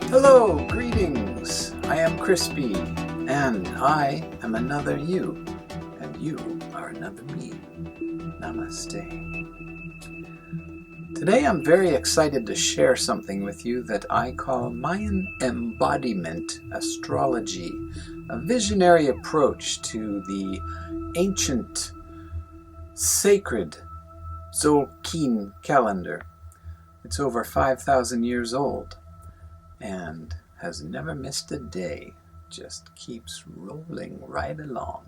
Hello, greetings. I am Crispy, and I am another you, and you are another me. Namaste. Today I'm very excited to share something with you that I call Mayan embodiment astrology, a visionary approach to the ancient, sacred Tzolk'in calendar. It's over 5,000 years old and has never missed a day, just keeps rolling right along.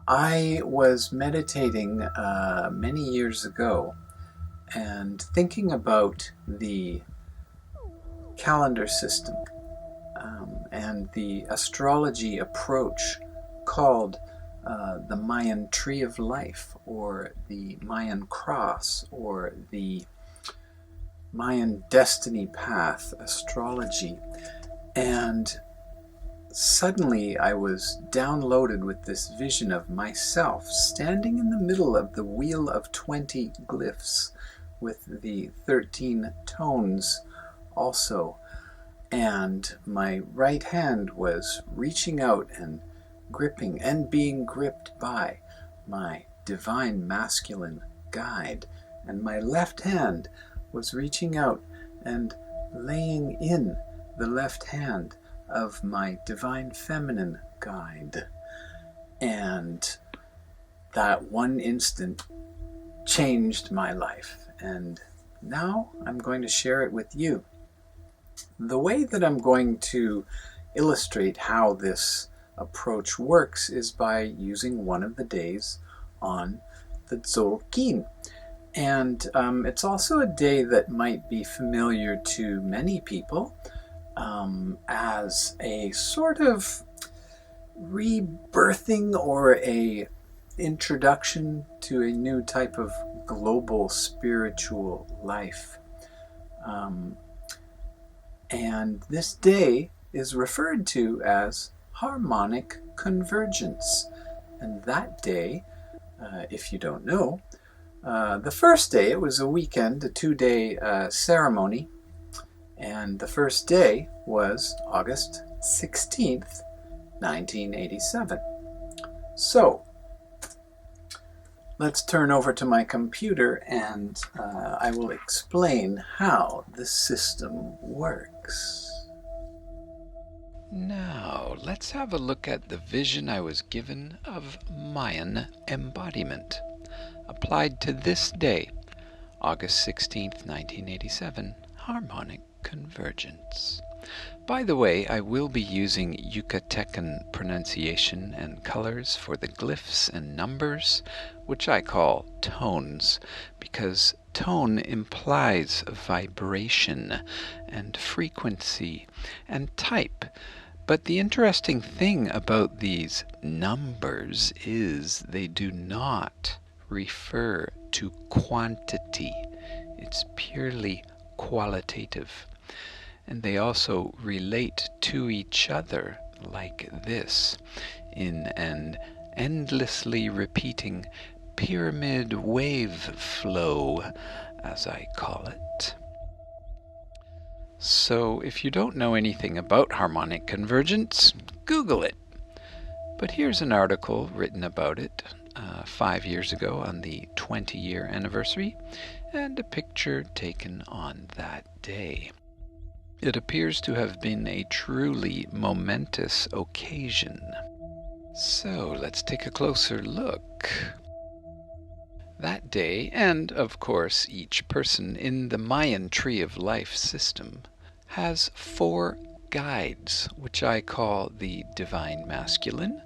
I was meditating many years ago and thinking about the calendar system and the astrology approach called the Mayan Tree of Life, or the Mayan Cross, or the Mayan Destiny Path astrology. And suddenly I was downloaded with this vision of myself standing in the middle of the wheel of 20 glyphs with the 13 tones also. And my right hand was reaching out and gripping and being gripped by my divine masculine guide. And my left hand was reaching out and laying in the left hand of my divine feminine guide. And that one instant changed my life. And now I'm going to share it with you. The way that I'm going to illustrate how this approach works is by using one of the days on the Tzolk'in. And it's also a day that might be familiar to many people as a sort of rebirthing or a introduction to a new type of global spiritual life. And this day is referred to as Harmonic Convergence. And that day, if you don't know, the first day, it was a weekend, a 2-day ceremony, and the first day was August 16th, 1987. So, let's turn over to my computer and I will explain how the system works. Now, let's have a look at the vision I was given of Mayan embodiment, applied to this day, August 16th, 1987, Harmonic Convergence. By the way, I will be using Yucatecan pronunciation and colors for the glyphs and numbers, which I call tones, because tone implies vibration and frequency and type. But the interesting thing about these numbers is they do not refer to quantity. It's purely qualitative. And they also relate to each other like this, in an endlessly repeating pyramid wave flow, as I call it. So if you don't know anything about harmonic convergence, Google it. But here's an article written about it 5 years ago on the 20-year anniversary, and a picture taken on that day. It appears to have been a truly momentous occasion. So let's take a closer look. That day, and of course each person in the Mayan Tree of Life system, has 4 guides, which I call the Divine Masculine,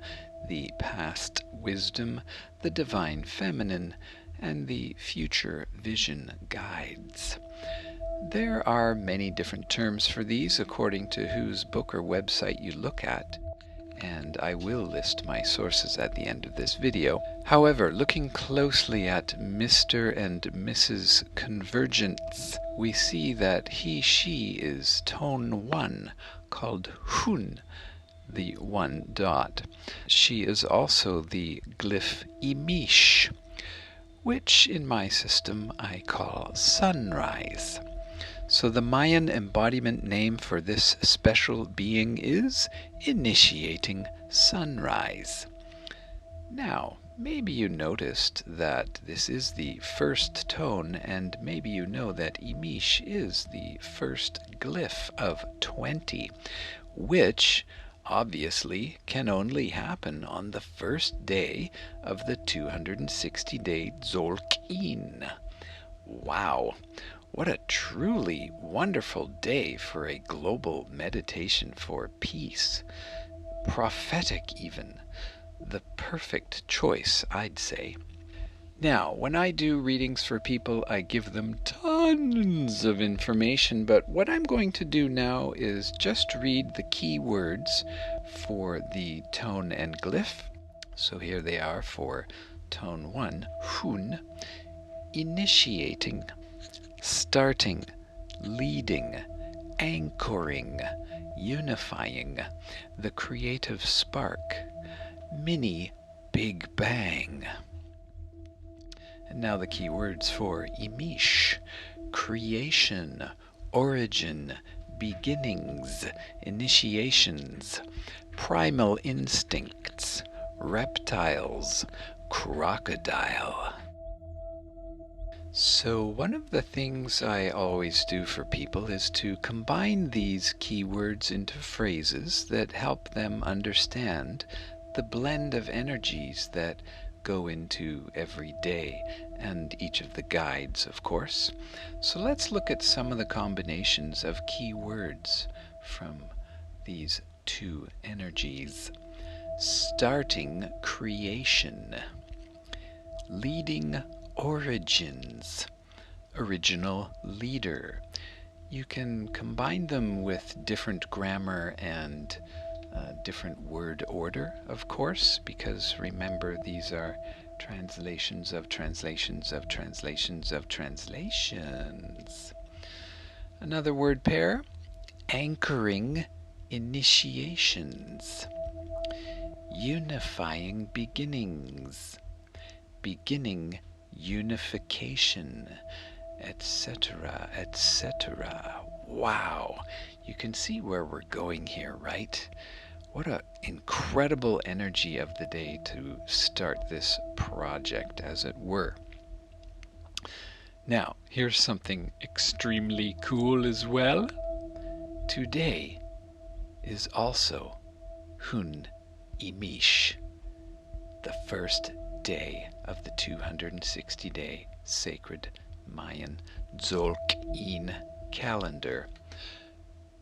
the Past Wisdom, the Divine Feminine, and the Future Vision guides. There are many different terms for these according to whose book or website you look at, and I will list my sources at the end of this video. However, looking closely at Mr. and Mrs. Convergence, we see that he/she is tone 1, called Hun, the 1 dot. She is also the glyph Imish, which in my system I call sunrise. So the Mayan embodiment name for this special being is Initiating Sunrise. Now, maybe you noticed that this is the first tone, and maybe you know that Imish is the first glyph of 20, which obviously can only happen on the first day of the 260-day Tzolk'in. Wow! What a truly wonderful day for a global meditation for peace. Prophetic even. The perfect choice, I'd say. Now, when I do readings for people, I give them tons of information, but what I'm going to do now is just read the key words for the tone and glyph. So here they are for tone 1, Hun, initiating, starting, leading, anchoring, unifying, the creative spark, mini Big Bang. And now the key words for Imish, creation, origin, beginnings, initiations, primal instincts, reptiles, crocodile. So one of the things I always do for people is to combine these keywords into phrases that help them understand the blend of energies that go into every day and each of the guides, of course. So let's look at some of the combinations of keywords from these two energies. Starting creation, leading origins, original leader. You can combine them with different grammar and different word order, of course, because remember, these are translations of translations of translations of translations. Another word pair, anchoring initiations, unifying beginnings, beginning unification, etc., etc. Wow, you can see where we're going here, right? What an incredible energy of the day to start this project, as it were. Now, here's something extremely cool as well. Today is also Hun Imish, the first day of the 260-day sacred Mayan Tzolk'in calendar.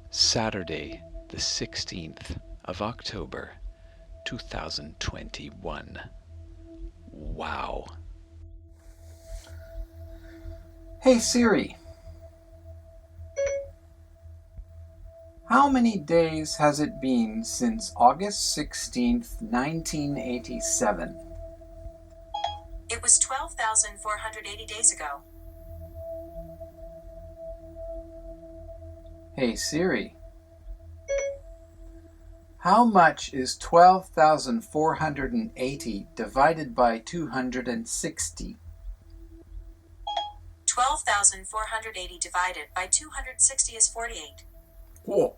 Saturday, the 16th of October, 2021. Wow. Hey Siri, how many days has it been since August 16th, 1987? It was 12,480 days ago. Hey Siri, how much is 12,480 divided by 260? 12,480 divided by 260 is 48. Whoa.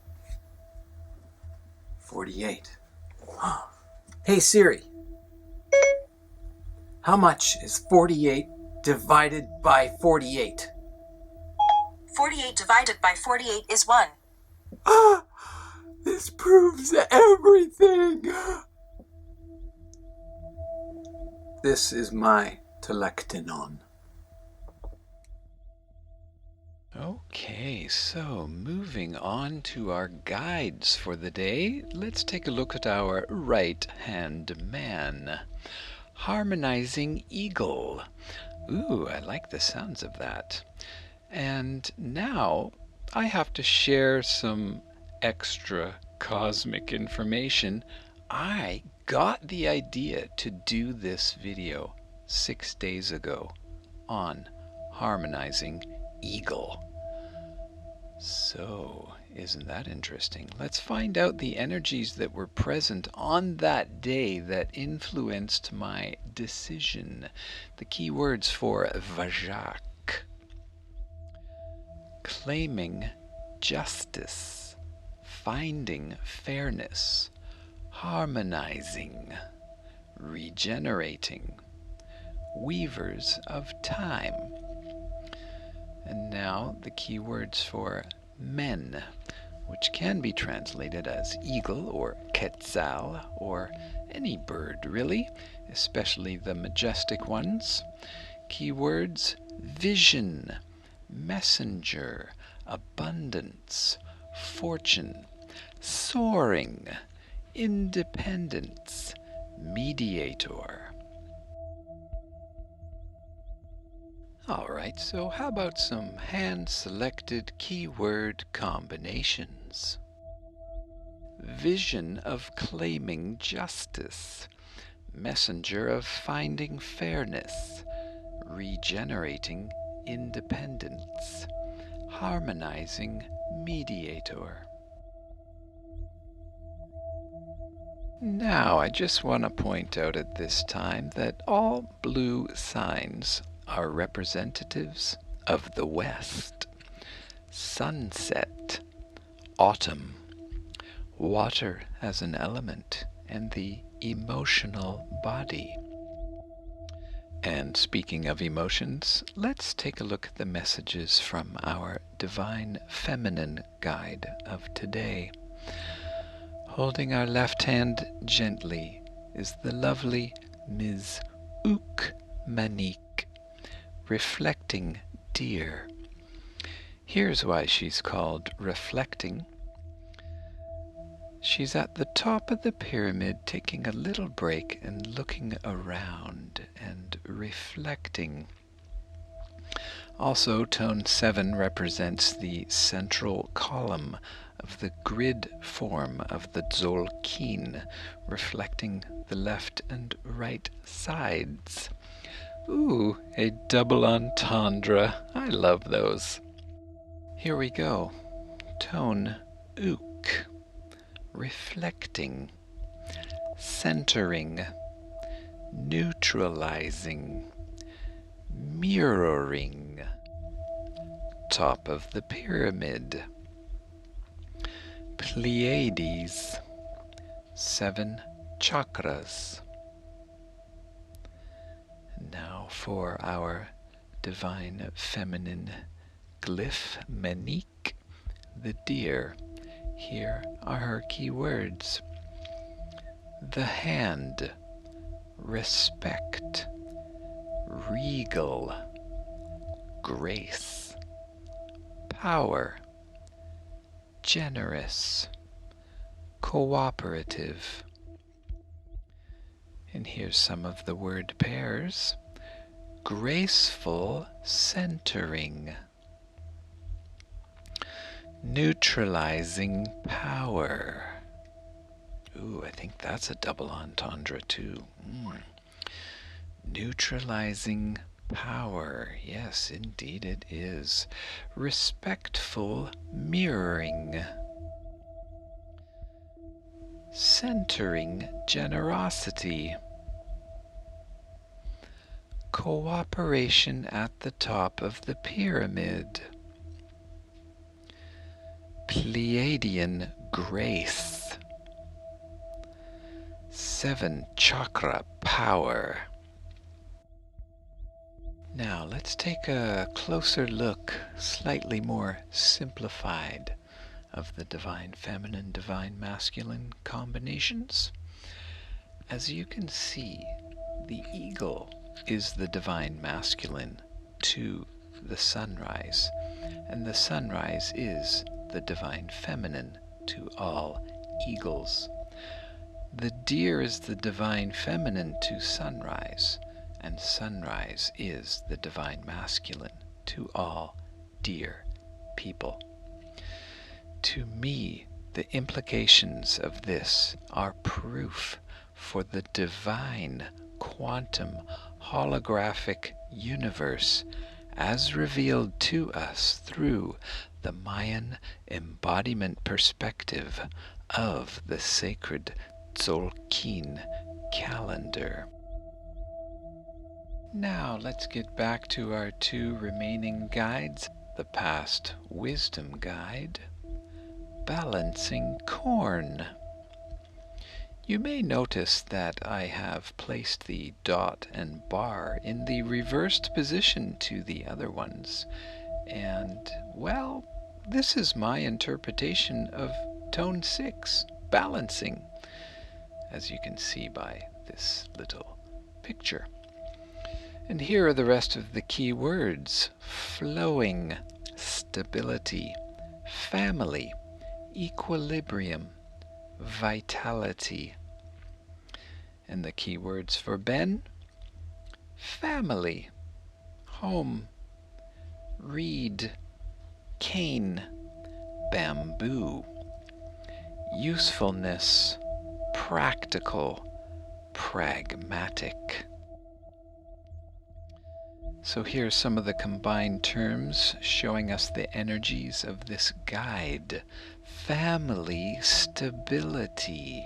48. Hey Siri, how much is 48 divided by 48? 48 divided by 48 is 1. This proves everything. This is my telectinon. Okay, so moving on to our guides for the day, let's take a look at our right-hand man. Harmonizing Eagle. Ooh, I like the sounds of that. And now I have to share some extra cosmic information. I got the idea to do this video 6 days ago on harmonizing Eagle. So, isn't that interesting? Let's find out the energies that were present on that day that influenced my decision. The key words for Vajak. claiming justice, finding fairness, harmonizing, regenerating, weavers of time. And now the key words for men, which can be translated as eagle or quetzal or any bird really, especially the majestic ones. Keywords: vision, messenger, abundance, fortune, soaring, independence, mediator. Alright, so how about some hand-selected keyword combinations? Vision of claiming justice, messenger of finding fairness, regenerating independence, harmonizing mediator. Now, I just want to point out at this time that all blue signs are representatives of the West. Sunset, autumn, water as an element, and the emotional body. And speaking of emotions, let's take a look at the messages from our Divine Feminine guide of today. Holding our left hand gently is the lovely Ms. Manik, reflecting deer. Here's why she's called reflecting. She's at the top of the pyramid, taking a little break and looking around and reflecting. Also, tone 7 represents the central column of the grid form of the Tzolk'in, reflecting the left and right sides. Ooh, a double entendre. I love those. Here we go. Tone Ook. Reflecting, centering, neutralizing, mirroring, top of the pyramid, Pleiades, 7 chakras. Now for our Divine Feminine Glyph Manik, the deer. Here are her key words. The hand, respect, regal, grace, power, generous, cooperative. And here's some of the word pairs. Graceful centering, neutralizing power. Ooh, I think that's a double entendre too. Neutralizing power. Yes, indeed it is. Respectful mirroring. Centering generosity. Cooperation at the top of the pyramid. Pleiadian grace. 7 chakra power. Now let's take a closer look, slightly more simplified, of the Divine Feminine, Divine Masculine combinations. As you can see, the eagle is the Divine Masculine to the sunrise, and the sunrise is the Divine Feminine to all eagles. The deer is the Divine Feminine to sunrise, and sunrise is the Divine Masculine to all deer people. To me, the implications of this are proof for the divine quantum holographic universe as revealed to us through the Mayan embodiment perspective of the sacred Tzolk'in calendar. Now let's get back to our 2 remaining guides. the past wisdom guide, balancing corn. You may notice that I have placed the dot and bar in the reversed position to the other ones. And, well, this is my interpretation of tone 6, balancing, as you can see by this little picture. And here are the rest of the key words: flowing, stability, family, equilibrium, vitality. And the key words for Ben: family, home, reed, cane, bamboo, usefulness, practical, pragmatic. So here's some of the combined terms showing us the energies of this guide. Family, stability.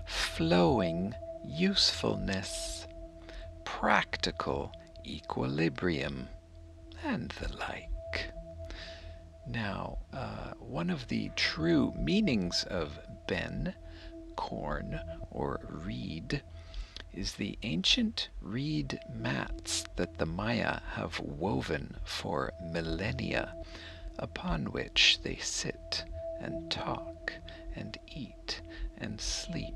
Flowing, usefulness. Practical, equilibrium, and the like. Now, one of the true meanings of Ben, corn, or reed, is the ancient reed mats that the Maya have woven for millennia, upon which they sit and talk and eat and sleep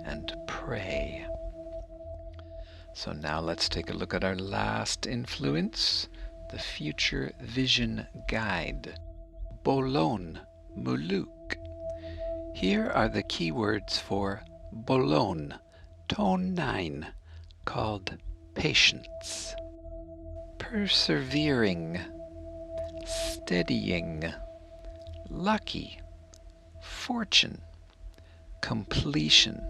and pray. So now let's take a look at our last influence, the Future Vision Guide, Bolon Muluk. Here are the keywords for Bolon, tone 9, called patience, persevering, steadying, lucky, fortune, completion,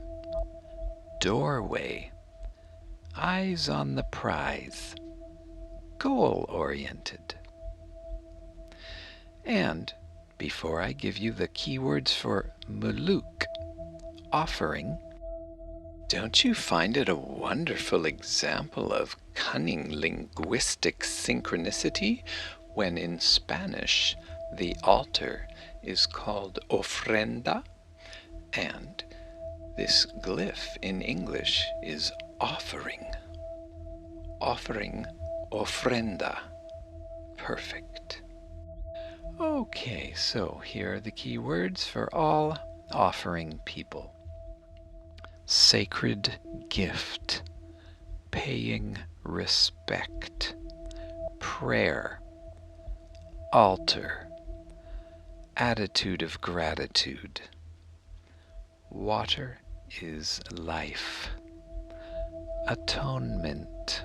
doorway, eyes on the prize, goal-oriented. And before I give you the keywords for Muluk, offering, don't you find it a wonderful example of cunning linguistic synchronicity when in Spanish the altar is called ofrenda and this glyph in English is offering? Offering, ofrenda. Perfect. Okay, so here are the key words for all offering people. Sacred gift, paying respect, prayer, altar, attitude of gratitude. Water is life. Atonement.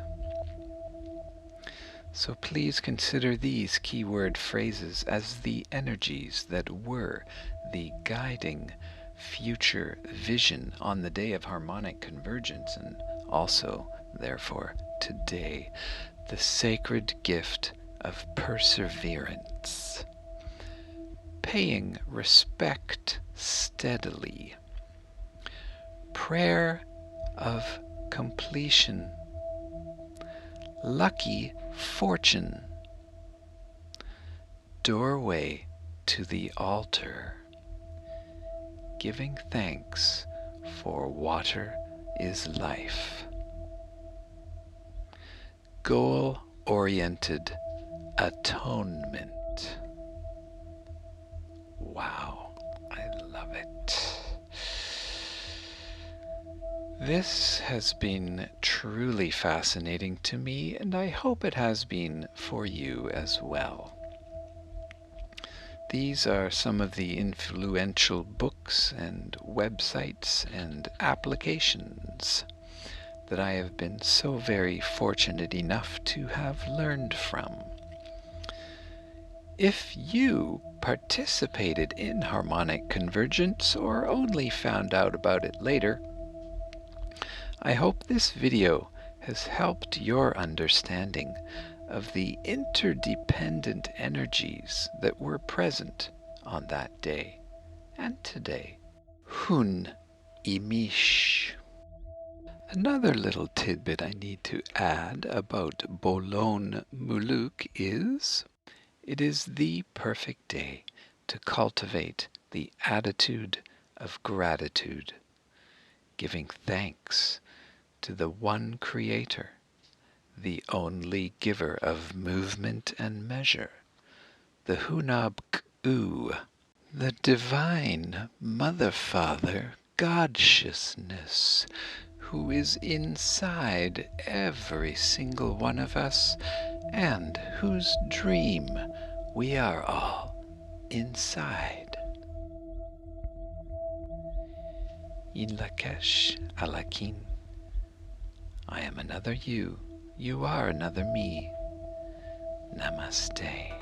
So please consider these keyword phrases as the energies that were the guiding future vision on the day of harmonic convergence, and also, therefore, today, the sacred gift of perseverance. Paying respect steadily. Prayer of completion. Lucky fortune. Doorway to the altar. Giving thanks for water is life. Goal-oriented atonement. Wow, I love it. This has been truly fascinating to me, and I hope it has been for you as well. These are some of the influential books and websites and applications that I have been so very fortunate enough to have learned from. If you participated in harmonic convergence or only found out about it later, I hope this video has helped your understanding of the interdependent energies that were present on that day and today. Hun imish. Another little tidbit I need to add about Bolon Muluk is It is the perfect day to cultivate the attitude of gratitude, giving thanks to the one Creator, the only giver of movement and measure, the Hunab-Ku, the Divine Mother Father, God-sciousness, who is inside every single one of us, and whose dream we are all inside. Een Laq, Alakin. I am another you. You are another me. Namaste.